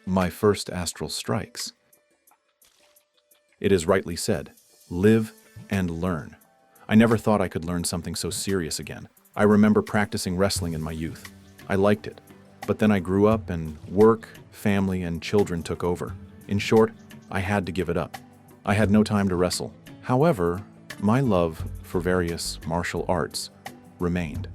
My first astral strikes. It is rightly said, live and learn. I never thought I could learn something so serious again. I remember practicing wrestling in my youth. I liked it. But then I grew up and work, family, and children took over. In short, I had to give it up. I had no time to wrestle. However, my love for various martial arts remained.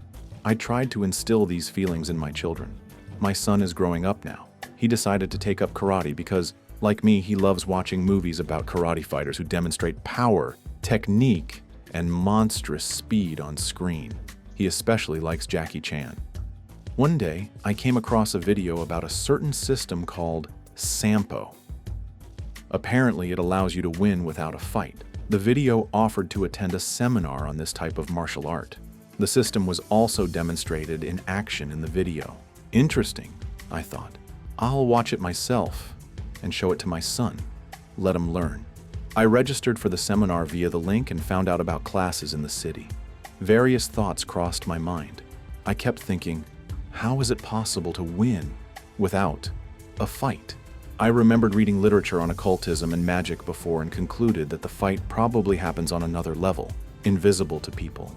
I tried to instill these feelings in my children. My son is growing up now. He decided to take up karate because, like me, he loves watching movies about karate fighters who demonstrate power, technique, and monstrous speed on screen. He especially likes Jackie Chan. One day, I came across a video about a certain system called Sampo. Apparently, it allows you to win without a fight. The video offered to attend a seminar on this type of martial art. The system was also demonstrated in action in the video. Interesting, I thought. I'll watch it myself and show it to my son. Let him learn. I registered for the seminar via the link and found out about classes in the city. Various thoughts crossed my mind. I kept thinking, how is it possible to win without a fight? I remembered reading literature on occultism and magic before and concluded that the fight probably happens on another level, invisible to people.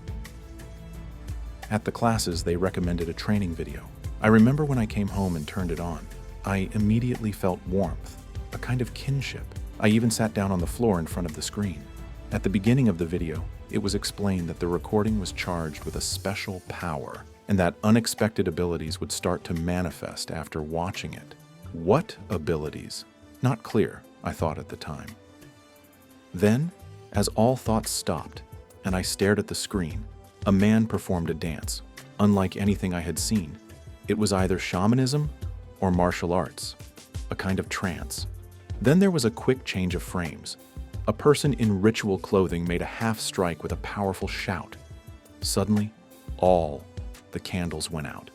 At the classes, they recommended a training video. I remember when I came home and turned it on, I immediately felt warmth, a kind of kinship. I even sat down on the floor in front of the screen. At the beginning of the video, it was explained that the recording was charged with a special power and that unexpected abilities would start to manifest after watching it. What abilities? Not clear, I thought at the time. Then, as all thoughts stopped and I stared at the screen, a man performed a dance, unlike anything I had seen. It was either shamanism or martial arts, a kind of trance. Then there was a quick change of frames. A person in ritual clothing made a half strike with a powerful shout. Suddenly, all the candles went out.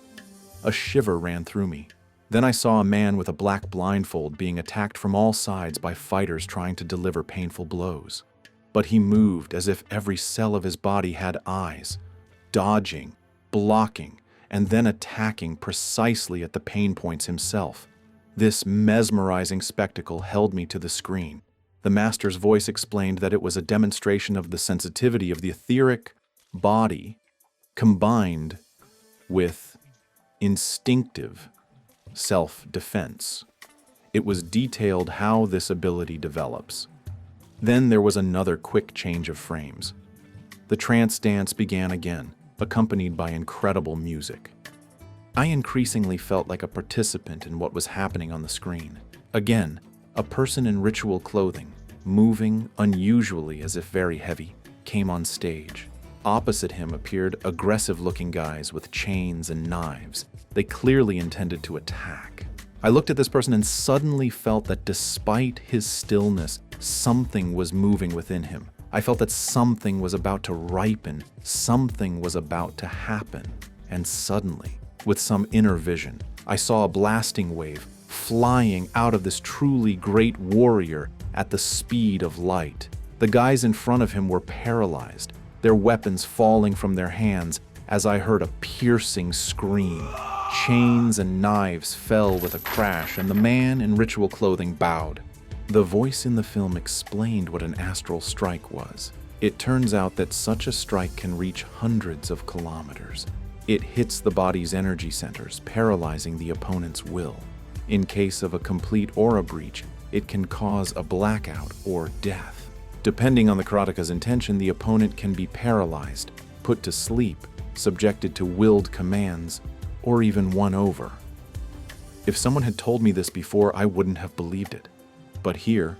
A shiver ran through me. Then I saw a man with a black blindfold being attacked from all sides by fighters trying to deliver painful blows. But he moved as if every cell of his body had eyes, dodging, blocking, and then attacking precisely at the pain points himself. This mesmerizing spectacle held me to the screen. The master's voice explained that it was a demonstration of the sensitivity of the etheric body combined with instinctive self-defense. It was detailed how this ability develops. Then there was another quick change of frames. The trance dance began again, accompanied by incredible music. I increasingly felt like a participant in what was happening on the screen. Again, a person in ritual clothing, moving unusually as if very heavy, came on stage. Opposite him appeared aggressive-looking guys with chains and knives. They clearly intended to attack. I looked at this person and suddenly felt that despite his stillness, something was moving within him. I felt that something was about to ripen, something was about to happen. And suddenly, with some inner vision, I saw a blasting wave flying out of this truly great warrior at the speed of light. The guys in front of him were paralyzed, their weapons falling from their hands as I heard a piercing scream. Chains and knives fell with a crash, and the man in ritual clothing bowed. The voice in the film explained what an astral strike was. It turns out that such a strike can reach hundreds of kilometers. It hits the body's energy centers, paralyzing the opponent's will. In case of a complete aura breach, it can cause a blackout or death. Depending on the karateka's intention, the opponent can be paralyzed, put to sleep, subjected to willed commands, or even won over. If someone had told me this before, I wouldn't have believed it. But here,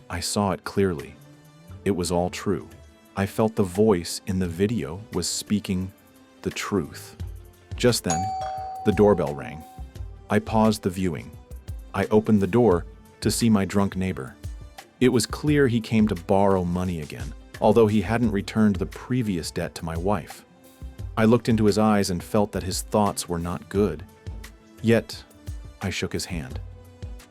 I saw it clearly. It was all true. I felt the voice in the video was speaking the truth. Just then, the doorbell rang. I paused the viewing. I opened the door to see my drunk neighbor. It was clear he came to borrow money again, although he hadn't returned the previous debt to my wife. I looked into his eyes and felt that his thoughts were not good. Yet, I shook his hand.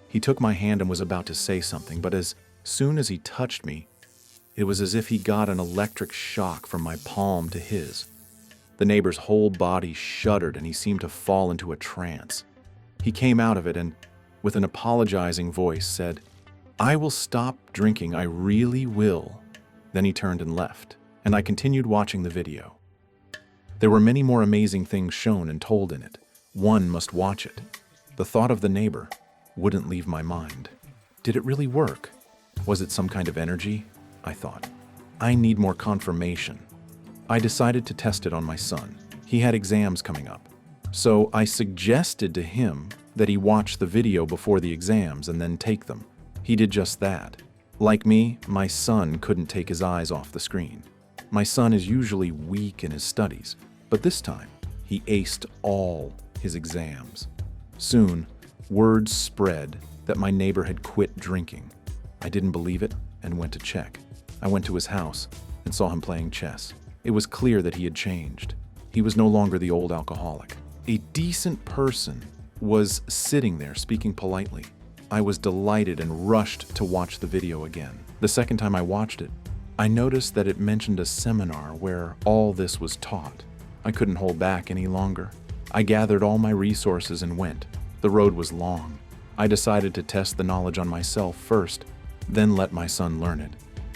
He took my hand and was about to say something, but as soon as he touched me, it was as if he got an electric shock from my palm to his. The neighbor's whole body shuddered and he seemed to fall into a trance. He came out of it and with an apologizing voice, said, "I will stop drinking, I really will." Then he turned and left, and I continued watching the video. There were many more amazing things shown and told in it. One must watch it. The thought of the neighbor wouldn't leave my mind. Did it really work? Was it some kind of energy? I thought. I need more confirmation. I decided to test it on my son. He had exams coming up. So I suggested to him that he watch the video before the exams and then take them. He did just that. Like me, my son couldn't take his eyes off the screen. My son is usually weak in his studies, but this time he aced all his exams. Soon, word spread that my neighbor had quit drinking. I didn't believe it and went to check. I went to his house and saw him playing chess. It was clear that he had changed. He was no longer the old alcoholic. A decent person was sitting there speaking politely. I was delighted and rushed to watch the video again. The second time I watched it, I noticed that it mentioned a seminar where all this was taught. I couldn't hold back any longer. I gathered all my resources and went. The road was long. I decided to test the knowledge on myself first, then let my son learn it.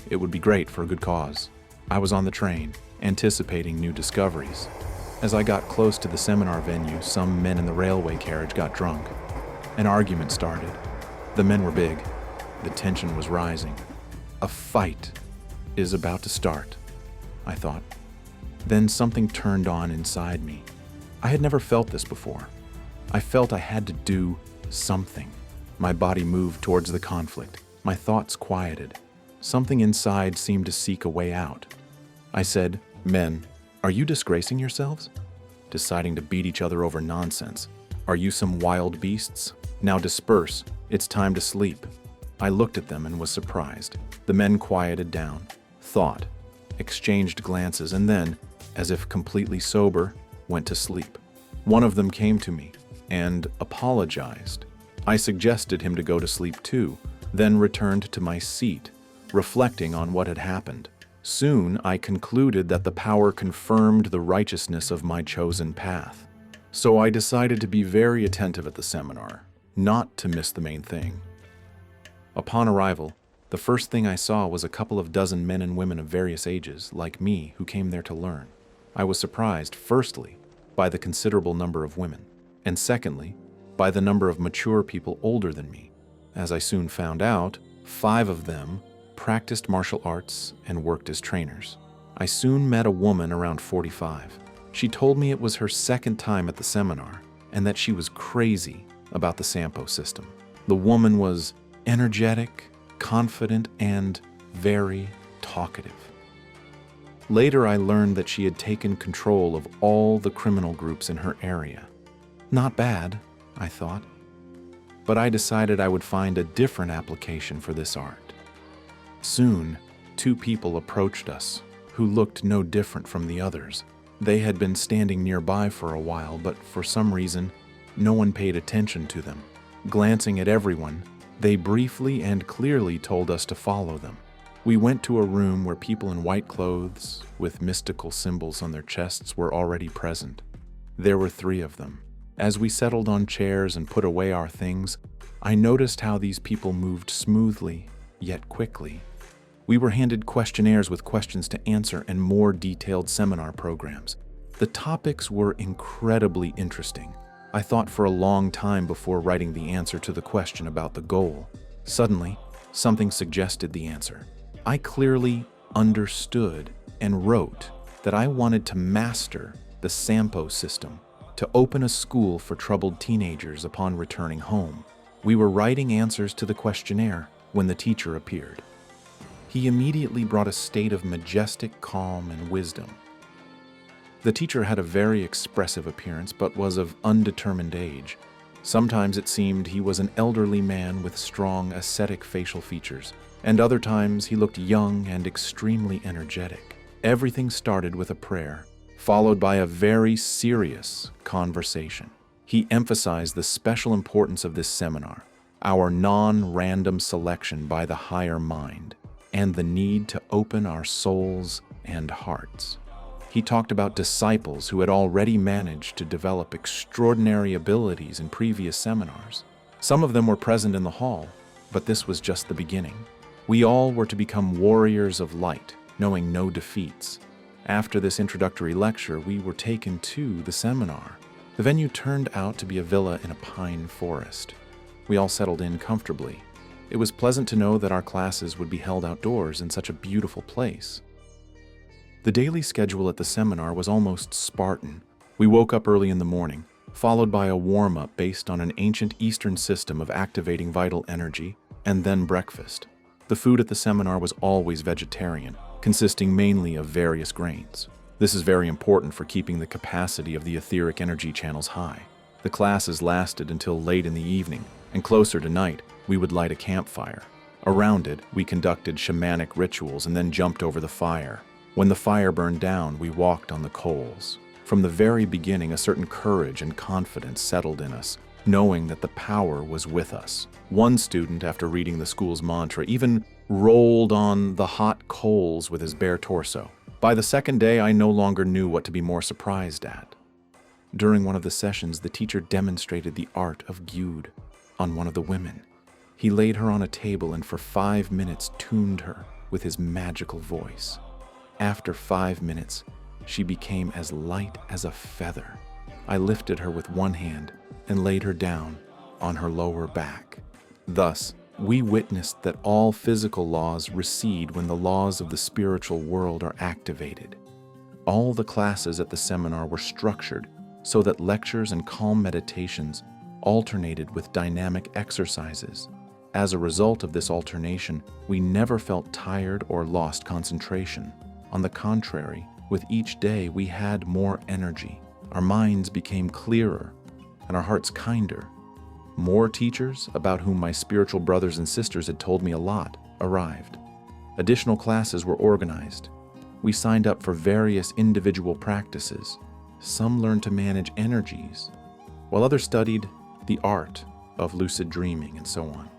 It would be great for a good cause. I was on the train, anticipating new discoveries. As I got close to the seminar venue, some men in the railway carriage got drunk. An argument started. The men were big. The tension was rising. A fight is about to start, I thought. Then something turned on inside me. I had never felt this before. I felt I had to do something. My body moved towards the conflict. My thoughts quieted. Something inside seemed to seek a way out. I said, "Men, are you disgracing yourselves? Deciding to beat each other over nonsense. Are you some wild beasts? Now disperse. It's time to sleep." I looked at them and was surprised. The men quieted down, thought, exchanged glances, and then, as if completely sober, went to sleep. One of them came to me and apologized. I suggested him to go to sleep too, then returned to my seat, reflecting on what had happened. Soon I concluded that the power confirmed the righteousness of my chosen path. So I decided to be very attentive at the seminar, not to miss the main thing. Upon arrival, the first thing I saw was a couple of dozen men and women of various ages, like me, who came there to learn. I was surprised, firstly, by the considerable number of women, and secondly, by the number of mature people older than me. As I soon found out, 5 of them practiced martial arts and worked as trainers. I soon met a woman around 45. She told me it was her second time at the seminar and that she was crazy about the Sampo system. The woman was energetic, confident, and very talkative. Later, I learned that she had taken control of all the criminal groups in her area. Not bad, I thought. But I decided I would find a different application for this art. Soon, 2 people approached us, who looked no different from the others. They had been standing nearby for a while, but for some reason, no one paid attention to them. Glancing at everyone, they briefly and clearly told us to follow them. We went to a room where people in white clothes, with mystical symbols on their chests, were already present. There were 3 of them. As we settled on chairs and put away our things, I noticed how these people moved smoothly, yet quickly. We were handed questionnaires with questions to answer and more detailed seminar programs. The topics were incredibly interesting. I thought for a long time before writing the answer to the question about the goal. Suddenly, something suggested the answer. I clearly understood and wrote that I wanted to master the Sampo system, to open a school for troubled teenagers upon returning home. We were writing answers to the questionnaire when the teacher appeared. He immediately brought a state of majestic calm and wisdom. The teacher had a very expressive appearance, but was of undetermined age. Sometimes it seemed he was an elderly man with strong ascetic facial features, and other times he looked young and extremely energetic. Everything started with a prayer, followed by a very serious conversation. He emphasized the special importance of this seminar, our non-random selection by the higher mind, and the need to open our souls and hearts. He talked about disciples who had already managed to develop extraordinary abilities in previous seminars. Some of them were present in the hall, but this was just the beginning. We all were to become warriors of light, knowing no defeats. After this introductory lecture, we were taken to the seminar. The venue turned out to be a villa in a pine forest. We all settled in comfortably. It was pleasant to know that our classes would be held outdoors in such a beautiful place. The daily schedule at the seminar was almost Spartan. We woke up early in the morning, followed by a warm-up based on an ancient Eastern system of activating vital energy, and then breakfast. The food at the seminar was always vegetarian, consisting mainly of various grains. This is very important for keeping the capacity of the etheric energy channels high. The classes lasted until late in the evening, and closer to night, we would light a campfire. Around it, we conducted shamanic rituals and then jumped over the fire. When the fire burned down, we walked on the coals. From the very beginning, a certain courage and confidence settled in us, knowing that the power was with us. One student, after reading the school's mantra, even rolled on the hot coals with his bare torso. By the second day, I no longer knew what to be more surprised at. During one of the sessions, the teacher demonstrated the art of Gyud on one of the women. He laid her on a table and for 5 minutes tuned her with his magical voice. After 5 minutes, she became as light as a feather. I lifted her with one hand and laid her down on her lower back. Thus, we witnessed that all physical laws recede when the laws of the spiritual world are activated. All the classes at the seminar were structured so that lectures and calm meditations alternated with dynamic exercises. As a result of this alternation, we never felt tired or lost concentration. On the contrary, with each day we had more energy. Our minds became clearer and our hearts kinder. More teachers, about whom my spiritual brothers and sisters had told me a lot, arrived. Additional classes were organized. We signed up for various individual practices. Some learned to manage energies, while others studied the art of lucid dreaming and so on.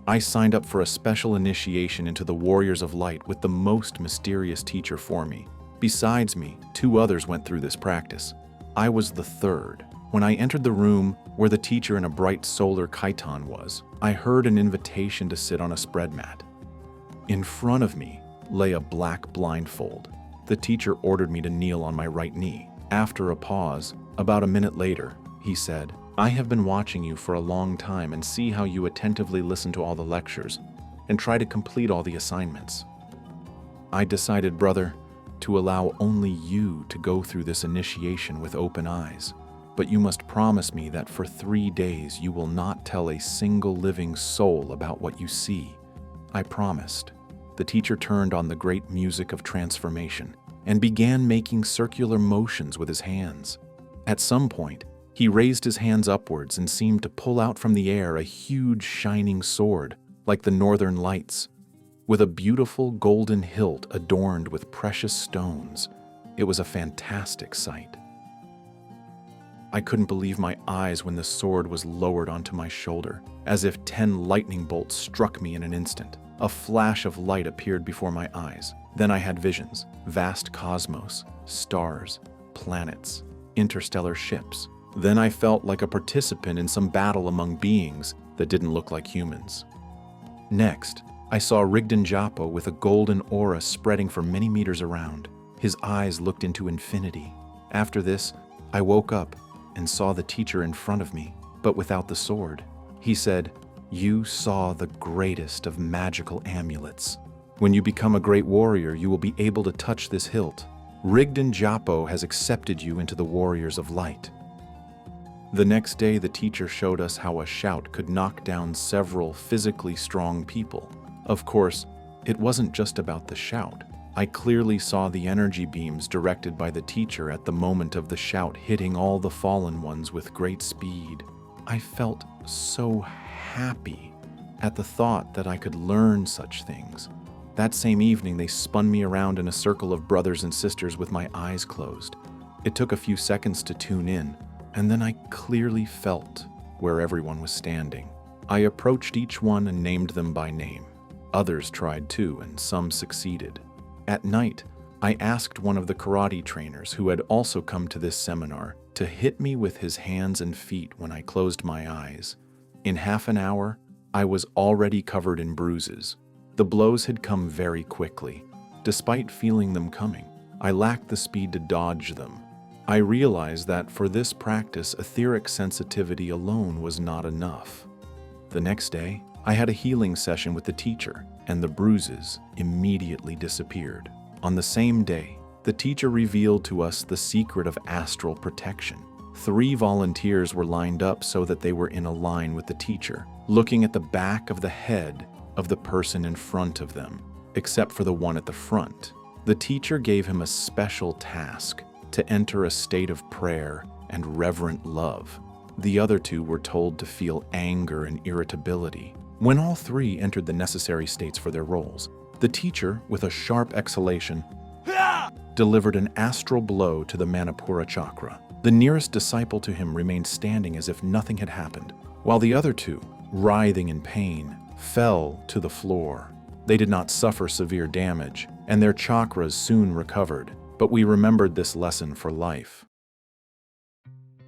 I signed up for a special initiation into the Warriors of Light with the most mysterious teacher for me. Besides me, 2 others went through this practice. I was the third. When I entered the room where the teacher in a bright solar chiton was, I heard an invitation to sit on a spread mat. In front of me lay a black blindfold. The teacher ordered me to kneel on my right knee. After a pause, about a minute later, he said, "I have been watching you for a long time and see how you attentively listen to all the lectures and try to complete all the assignments. I decided, brother, to allow only you to go through this initiation with open eyes. But you must promise me that for 3 days you will not tell a single living soul about what you see." I promised. The teacher turned on the great music of transformation and began making circular motions with his hands. At some point, he raised his hands upwards and seemed to pull out from the air a huge shining sword, like the northern lights, with a beautiful golden hilt adorned with precious stones. It was a fantastic sight. I couldn't believe my eyes when the sword was lowered onto my shoulder, as if 10 lightning bolts struck me in an instant. A flash of light appeared before my eyes. Then I had visions, vast cosmos, stars, planets, interstellar ships. Then I felt like a participant in some battle among beings that didn't look like humans. Next, I saw Rigdon Japo with a golden aura spreading for many meters around. His eyes looked into infinity. After this, I woke up and saw the teacher in front of me, but without the sword. He said, "You saw the greatest of magical amulets. When you become a great warrior, you will be able to touch this hilt. Rigdon Japo has accepted you into the Warriors of Light." The next day, the teacher showed us how a shout could knock down several physically strong people. Of course, it wasn't just about the shout. I clearly saw the energy beams directed by the teacher at the moment of the shout hitting all the fallen ones with great speed. I felt so happy at the thought that I could learn such things. That same evening, they spun me around in a circle of brothers and sisters with my eyes closed. It took a few seconds to tune in, and then I clearly felt where everyone was standing. I approached each one and named them by name. Others tried too, and some succeeded. At night, I asked one of the karate trainers who had also come to this seminar to hit me with his hands and feet when I closed my eyes. In half an hour, I was already covered in bruises. The blows had come very quickly. Despite feeling them coming, I lacked the speed to dodge them. I realized that for this practice, etheric sensitivity alone was not enough. The next day, I had a healing session with the teacher, and the bruises immediately disappeared. On the same day, the teacher revealed to us the secret of astral protection. 3 volunteers were lined up so that they were in a line with the teacher, looking at the back of the head of the person in front of them, except for the one at the front. The teacher gave him a special task to enter a state of prayer and reverent love. The other 2 were told to feel anger and irritability. When all 3 entered the necessary states for their roles, the teacher, with a sharp exhalation, delivered an astral blow to the Manipura chakra. The nearest disciple to him remained standing as if nothing had happened, while the other 2, writhing in pain, fell to the floor. They did not suffer severe damage, and their chakras soon recovered, but we remembered this lesson for life.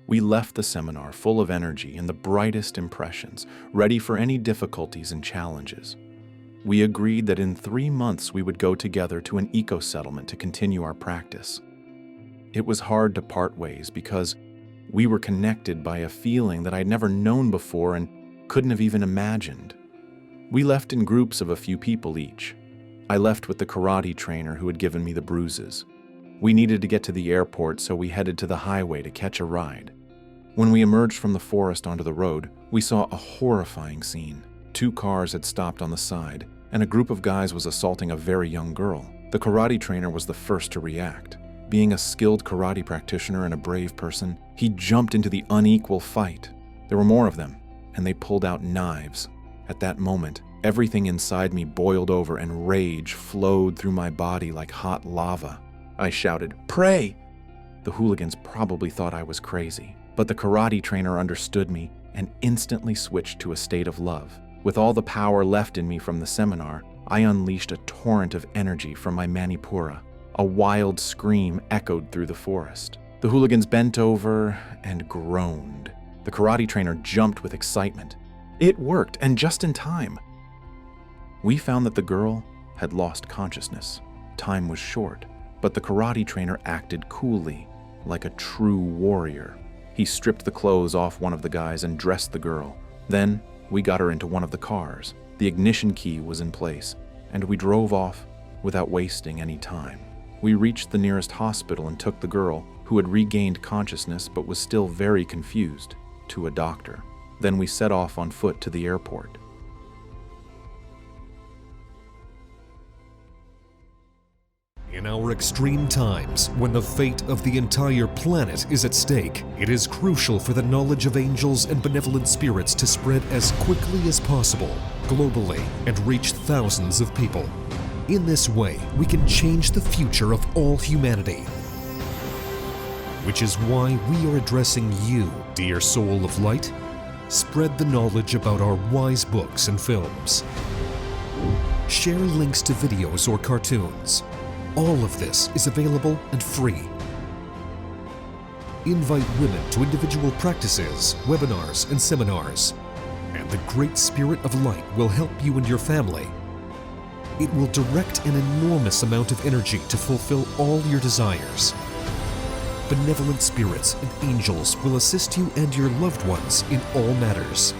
We left the seminar full of energy and the brightest impressions, ready for any difficulties and challenges. We agreed that in 3 months we would go together to an eco-settlement to continue our practice. It was hard to part ways because we were connected by a feeling that I'd never known before and couldn't have even imagined. We left in groups of a few people each. I left with the karate trainer who had given me the bruises. We needed to get to the airport, so we headed to the highway to catch a ride. When we emerged from the forest onto the road, we saw a horrifying scene. 2 cars had stopped on the side, and a group of guys was assaulting a very young girl. The karate trainer was the first to react. Being a skilled karate practitioner and a brave person, he jumped into the unequal fight. There were more of them, and they pulled out knives. At that moment, everything inside me boiled over and rage flowed through my body like hot lava. I shouted, "Pray!" The hooligans probably thought I was crazy, but the karate trainer understood me and instantly switched to a state of love. With all the power left in me from the seminar, I unleashed a torrent of energy from my Manipura. A wild scream echoed through the forest. The hooligans bent over and groaned. The karate trainer jumped with excitement. It worked, and just in time. We found that the girl had lost consciousness. Time was short, but the karate trainer acted coolly, like a true warrior. He stripped the clothes off one of the guys and dressed the girl. Then, we got her into one of the cars. The ignition key was in place, and we drove off without wasting any time. We reached the nearest hospital and took the girl, who had regained consciousness but was still very confused, to a doctor. Then we set off on foot to the airport. In our extreme times, when the fate of the entire planet is at stake, it is crucial for the knowledge of angels and benevolent spirits to spread as quickly as possible, globally, and reach thousands of people. In this way, we can change the future of all humanity. Which is why we are addressing you, dear soul of light. Spread the knowledge about our wise books and films. Share links to videos or cartoons. All of this is available and free. Invite women to individual practices, webinars, and seminars. And the Great Spirit of Light will help you and your family. It will direct an enormous amount of energy to fulfill all your desires. Benevolent spirits and angels will assist you and your loved ones in all matters.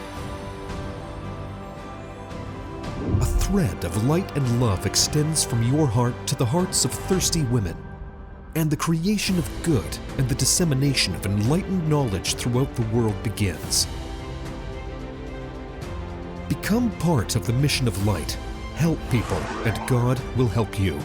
A thread of light and love extends from your heart to the hearts of thirsty women, and the creation of good and the dissemination of enlightened knowledge throughout the world begins. Become part of the mission of light. Help people, and God will help you.